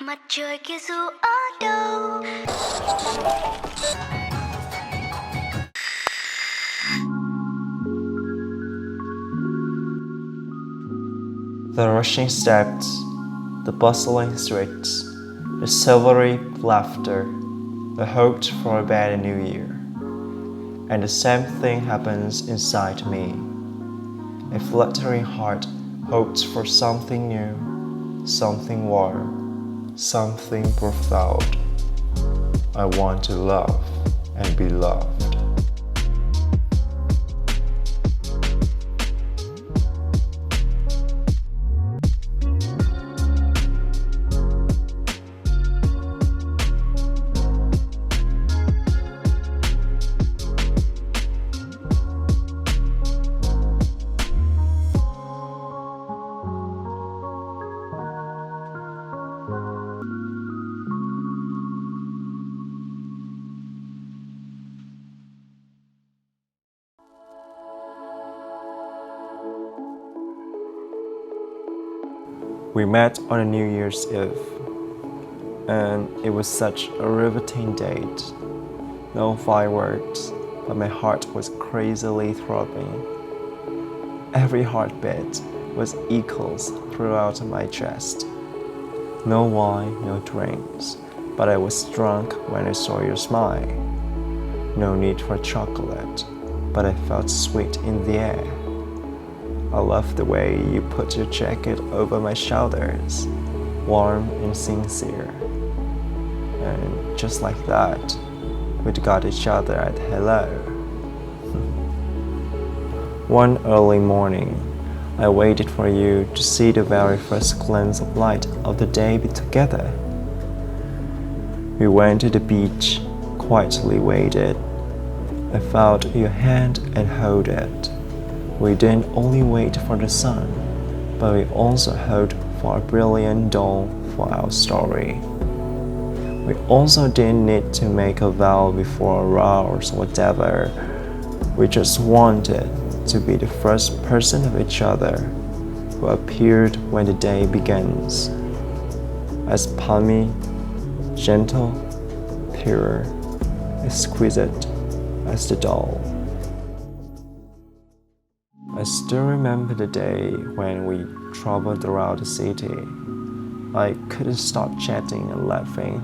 Mặt trời kia dù ở đâu. The rushing steps, the bustling streets, the silvery laughter, the hoped for a better new year. And the same thing happens inside me. A fluttering heart hopes for something new, something warm, something profound. I want to love and be loved. We met on a New Year's Eve, and it was such a riveting date. No fireworks, but my heart was crazily throbbing. Every heartbeat was echoes throughout my chest. No wine, no drinks, but I was drunk when I saw your smile. No need for chocolate, but I felt sweet in the air. I loved the way you put your jacket over my shoulders, warm and sincere. And just like that, we'd got each other at hello. One early morning, I waited for you to see the very first glimpse of light of the day be together. We went to the beach, quietly waited. I felt your hand and held it. We didn't only wait for the sun, but we also hoped for a brilliant dawn for our story. We also didn't need to make a vow before a vows or whatever. We just wanted to be the first person of each other who appeared when the day begins. As palmy, gentle, pure, exquisite as the doll. I still remember the day when we traveled around the city. I couldn't stop chatting and laughing.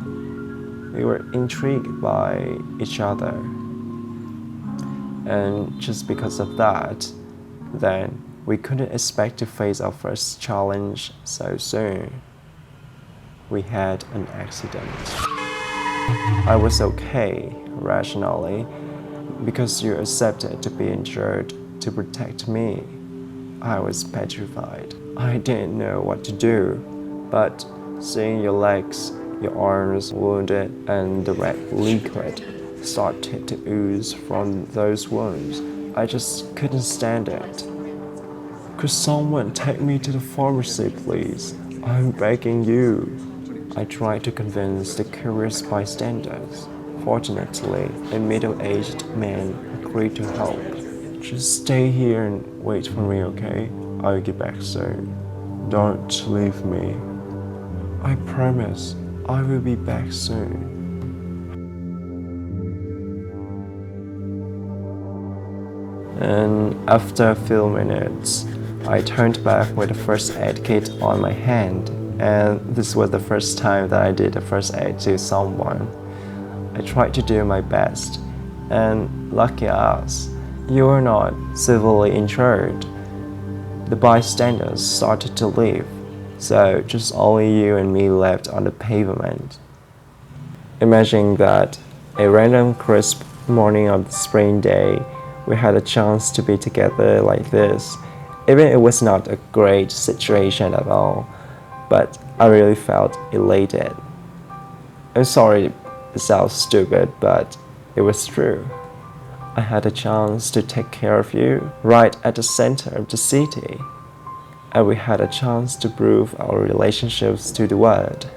We were intrigued by each other. And just because of that, then we couldn't expect to face our first challenge so soon. We had an accident. I was okay, rationally, because you accepted to be injured to protect me. I was petrified. I didn't know what to do, but seeing your legs, your arms wounded, and the red liquid started to ooze from those wounds, I just couldn't stand it. Could someone take me to the pharmacy, please? I'm begging you. I tried to convince the curious bystanders. Fortunately, a middle-aged man agreed to help. Just stay here and wait for me, okay? I'll get back soon. Don't leave me. I promise I will be back soon. And after a few minutes, I turned back with a first aid kit on my hand, and this was the first time that I did a first aid to someone. I tried to do my best, and lucky us, you were not severely injured. The bystanders started to leave, so just only you and me left on the pavement. Imagine that a random crisp morning of the spring day, we had a chance to be together like this. Even it was not a great situation at all, but I really felt elated. I'm sorry it sounds stupid, but it was true. I had a chance to take care of you right at the center of the city. And we had a chance to prove our relationships to the world.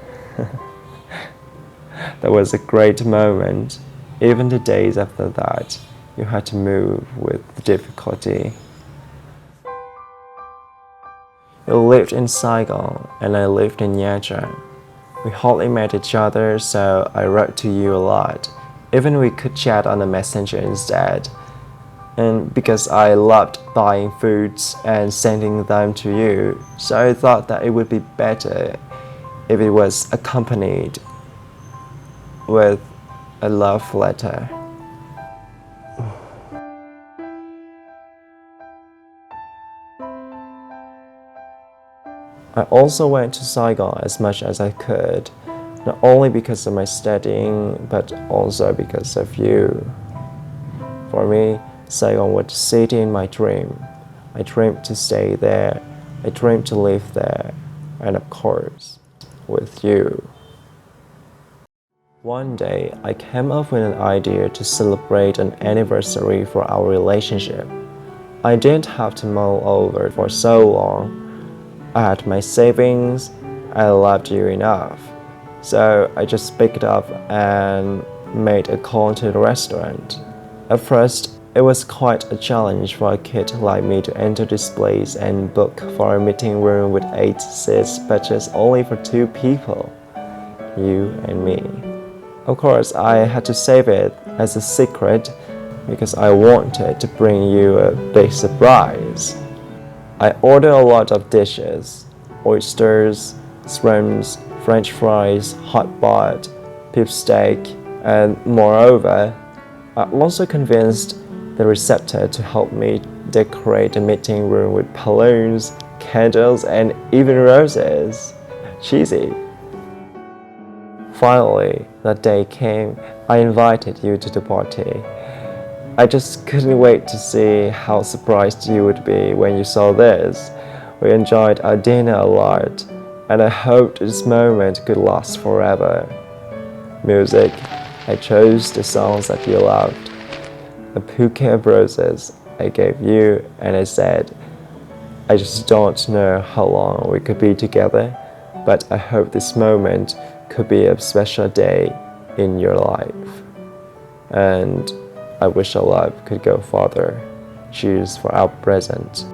That was a great moment. Even the days after that, you had to move with difficulty. You lived in Saigon and I lived in Nha Trang. We hardly met each other, so I wrote to you a lot. Even we could chat on the messenger instead. And because I loved buying foods and sending them to you, so I thought that it would be better if it was accompanied with a love letter. I also went to Saigon as much as I could, not only because of my studying, but also because of you. For me, Saigon was the city in my dream. I dreamed to stay there, I dreamed to live there, and of course, with you. One day, I came up with an idea to celebrate an anniversary for our relationship. I didn't have to mull over it for so long. I had my savings, I loved you enough. So I just picked up and made a call to the restaurant. At first, it was quite a challenge for a kid like me to enter this place and book for a meeting room with 8 seats, but just only for 2 people, you and me. Of course, I had to save it as a secret because I wanted to bring you a big surprise. I ordered a lot of dishes: oysters, shrimps, French fries, hot pot, beef steak, and moreover, I also convinced the receptor to help me decorate the meeting room with balloons, candles, and even roses. Cheesy. Finally, that day came. I invited you to the party. I just couldn't wait to see how surprised you would be when you saw this. We enjoyed our dinner a lot, and I hoped this moment could last forever. Music, I chose the songs that you loved. A bouquet of roses I gave you, and I said, I just don't know how long we could be together, but I hope this moment could be a special day in your life. And I wish our love could go farther. Cheers for our present.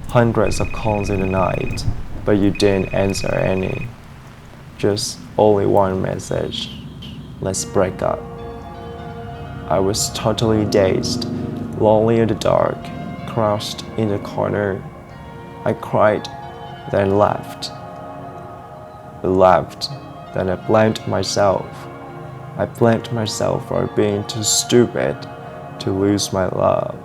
Hundreds of calls in the night, but you didn't answer any. Just only one message. Let's break up. I was totally dazed, lonely in the dark, crouched in the corner. I cried, then laughed. I laughed, then I blamed myself. I blamed myself for being too stupid to lose my love.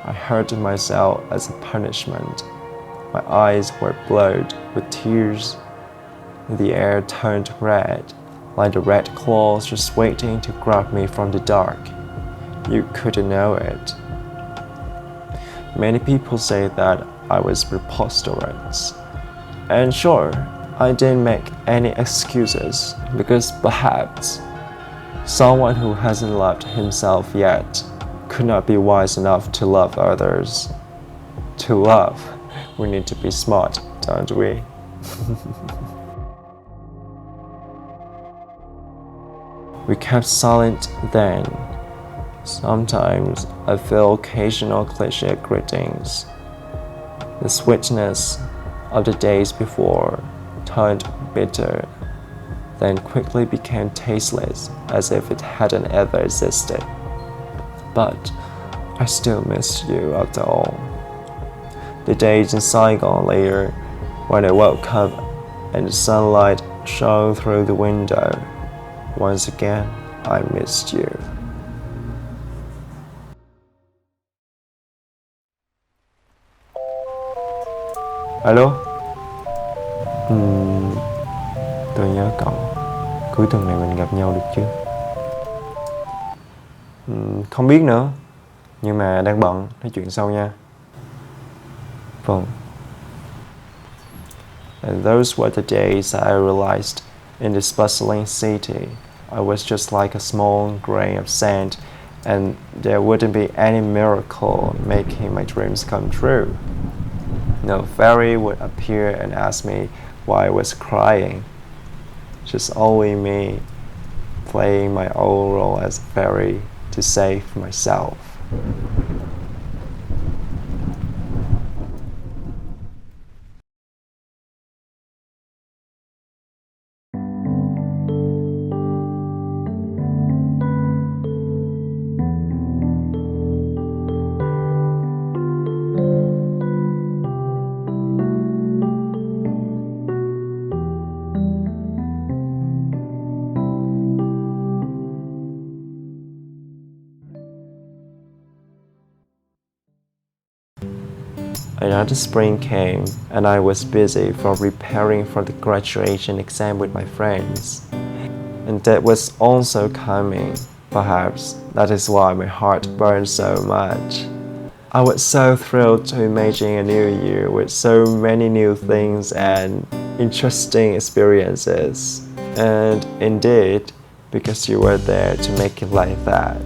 I hurt myself as a punishment. My eyes were blurred with tears. The air turned red, like the red claws just waiting to grab me from the dark. You couldn't know it. Many people say that I was preposterous. And sure, I didn't make any excuses because perhaps someone who hasn't loved himself yet could not be wise enough to love others. To love, we need to be smart, don't we? We kept silent then. Sometimes I feel occasional cliché greetings. The sweetness of the days before turned bitter, then quickly became tasteless as if it hadn't ever existed. But I still miss you after all. The days in Saigon later, when I woke up and the sunlight shone through the window, once again I missed you. Alo. Tôi nhớ cậu. Cuối tuần này mình gặp nhau được chứ? Không biết nữa. Nhưng mà đang bận, nói chuyện sau nha. Vâng. And those were the days I realized in this bustling city, I was just like a small grain of sand, and there wouldn't be any miracle making my dreams come true. No fairy would appear and ask me why I was crying. Just only me playing my own role as a fairy to save myself. Another spring came, and I was busy for preparing for the graduation exam with my friends. And that was also coming. Perhaps that is why my heart burned so much. I was so thrilled to imagine a new year with so many new things and interesting experiences. And indeed, because you were there to make it like that.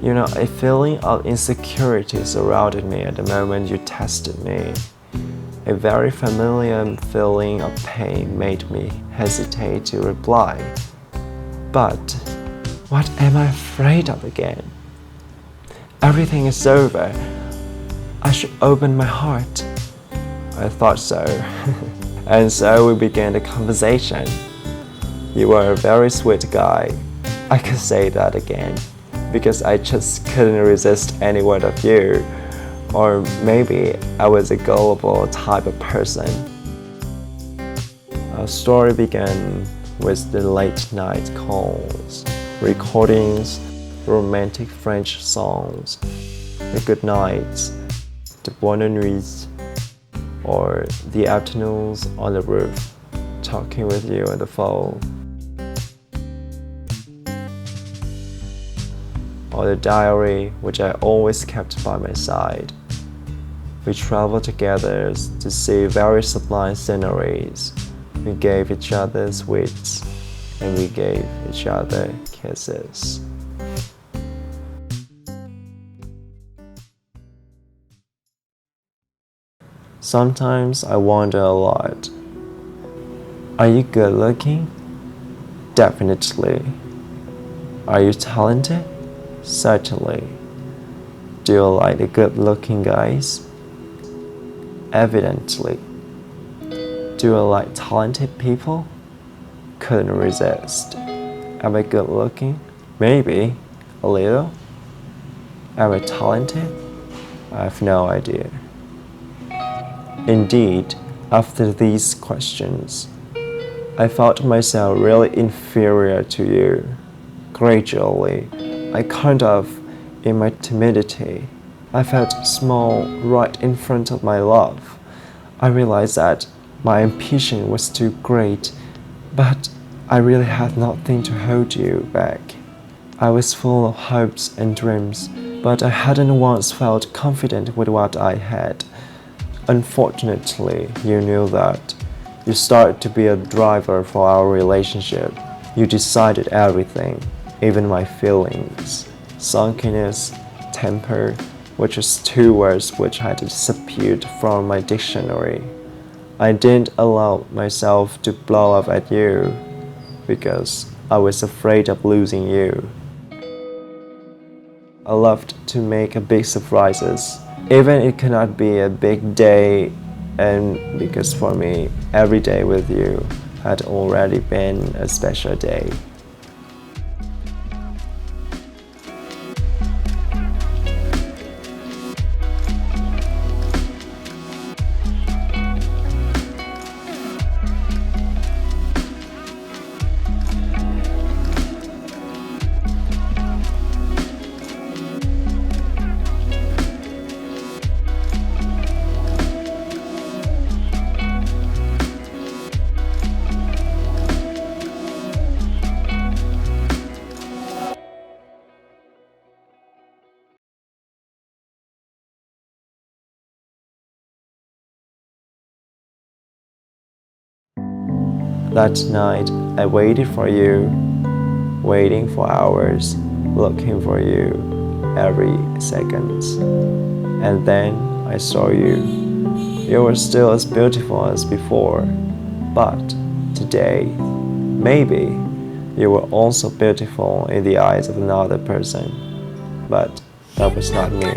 You know, a feeling of insecurity surrounded me at the moment you tested me. A very familiar feeling of pain made me hesitate to reply. But what am I afraid of again? Everything is over. I should open my heart. I thought so. And so we began the conversation. You were a very sweet guy. I could say that again, because I just couldn't resist any word of you. Or maybe I was a gullible type of person. Our story began with the late night calls, recordings, romantic French songs, the good nights, the bonne nuits, or the afternoons on the roof, talking with you on the phone. Or the diary which I always kept by my side. We traveled together to see very sublime sceneries. We gave each other sweets, and we gave each other kisses. Sometimes I wonder a lot. Are you good looking? Definitely. Are you talented? Certainly. Do you like the good-looking guys? Evidently. Do you like talented people? Couldn't resist. Am I good-looking? Maybe. A little. Am I talented? I have no idea. Indeed, after these questions, I felt myself really inferior to you. Gradually, I kind of, in my timidity, I felt small right in front of my love. I realized that my ambition was too great, but I really had nothing to hold you back. I was full of hopes and dreams, but I hadn't once felt confident with what I had. Unfortunately, you knew that. You started to be a driver for our relationship. You decided everything, even my feelings. Sunkenness, temper, which is two words which had disappeared from my dictionary. I didn't allow myself to blow up at you because I was afraid of losing you. I loved to make big surprises, even it cannot be a big day, and because for me, every day with you had already been a special day. That night, I waited for you, waiting for hours, looking for you every second. And then I saw you. You were still as beautiful as before, but today, maybe you were also beautiful in the eyes of another person, but that was not me.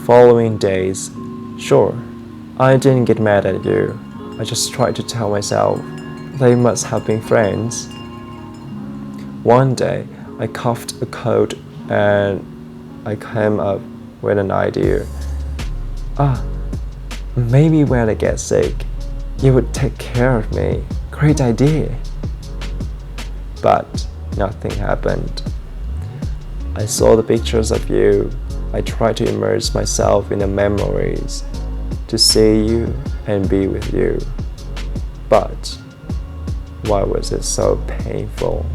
Following days, sure, I didn't get mad at you. I just tried to tell myself they must have been friends. One day, I coughed a cold and I came up with an idea. Maybe when I get sick, you would take care of me. Great idea. But nothing happened. I saw the pictures of you. I tried to immerse myself in the memories, to see you and be with you. But why was it so painful?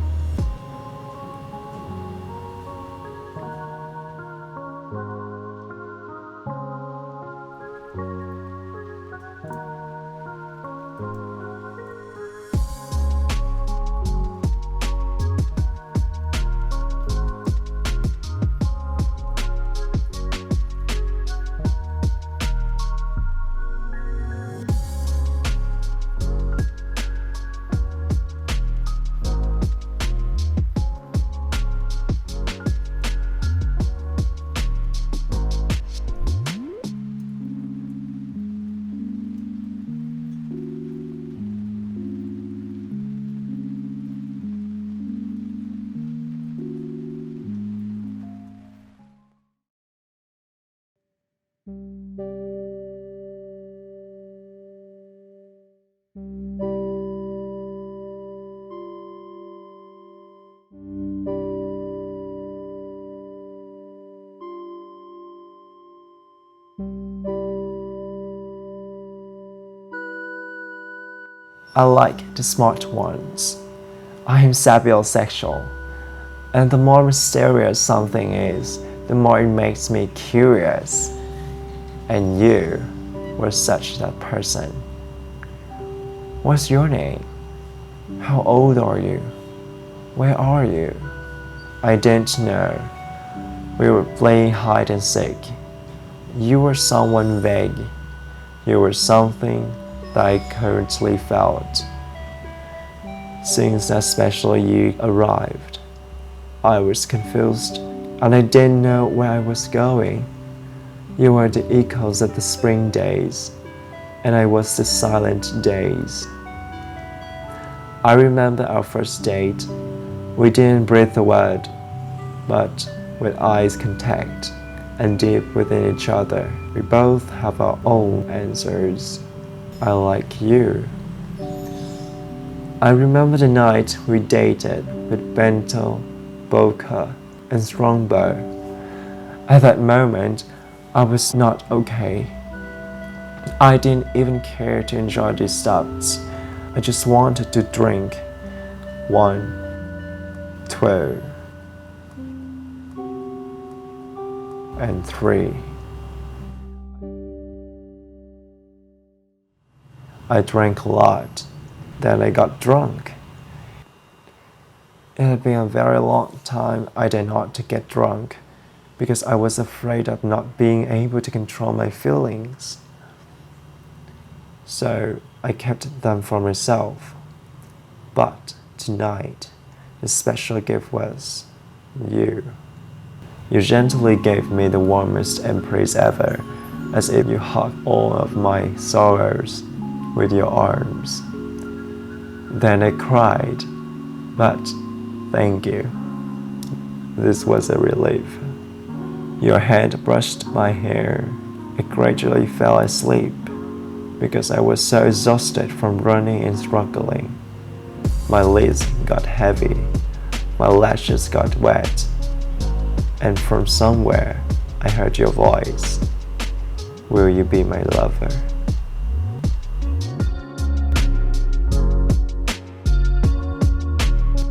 I like the smart ones. I am sapiosexual. And the more mysterious something is, the more it makes me curious. And you were such that person. What's your name? How old are you? Where are you? I don't know. We were playing hide and seek. You were someone vague. You were something that I currently felt. Since that special you arrived, I was confused and I didn't know where I was going. You were the echoes of the spring days, and I was the silent days. I remember our first date. We didn't breathe a word, but with eyes contact and deep within each other, we both have our own answers. I like you. I remember the night we dated with bento, vodka, and strongbow. At that moment, I was not okay. I didn't even care to enjoy these stuffs. I just wanted to drink. 1, 2, and 3. I drank a lot. Then I got drunk. It had been a very long time I did not to get drunk because I was afraid of not being able to control my feelings. So I kept them for myself. But tonight, the special gift was you. You gently gave me the warmest embrace ever, as if you hugged all of my sorrows with your arms. Then I cried, but thank you. This was a relief. Your hand brushed my hair. I gradually fell asleep because I was so exhausted from running and struggling. My lids got heavy, my lashes got wet, and from somewhere I heard your voice. Will you be my lover?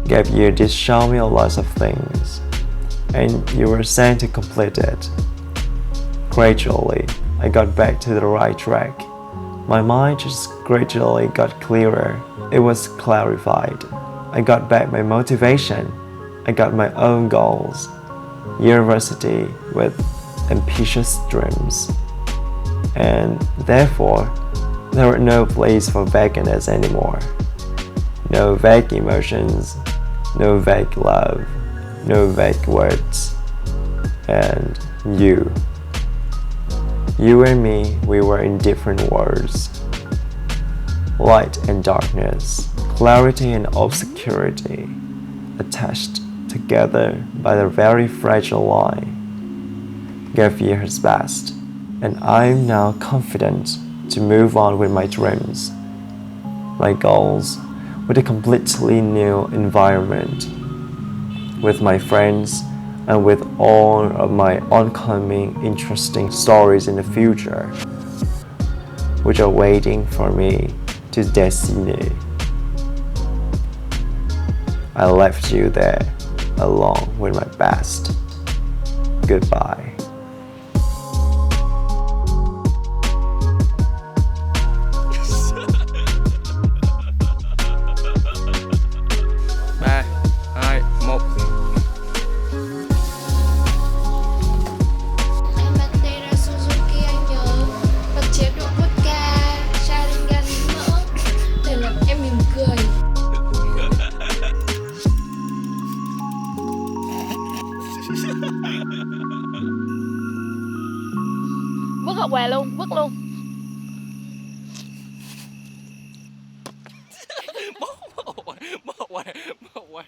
Gave you this show me a lot of things, and you were sent to complete it. Gradually, I got back to the right track. My mind just gradually got clearer. It was clarified. I got back my motivation. I got my own goals. University with ambitious dreams. And therefore, there were no place for vagueness anymore. No vague emotions, no vague love, no vague words. And you. You and me, we were in different worlds. Light and darkness, clarity and obscurity, attached together by a very fragile line. Gave you his best, and I'm now confident to move on with my dreams, my goals, with a completely new environment, with my friends, and with all of my oncoming interesting stories in the future, which are waiting for me to destiny. I left you there along with my best. Goodbye. Vứt hộp quà luôn, vứt luôn. Bỏ qua.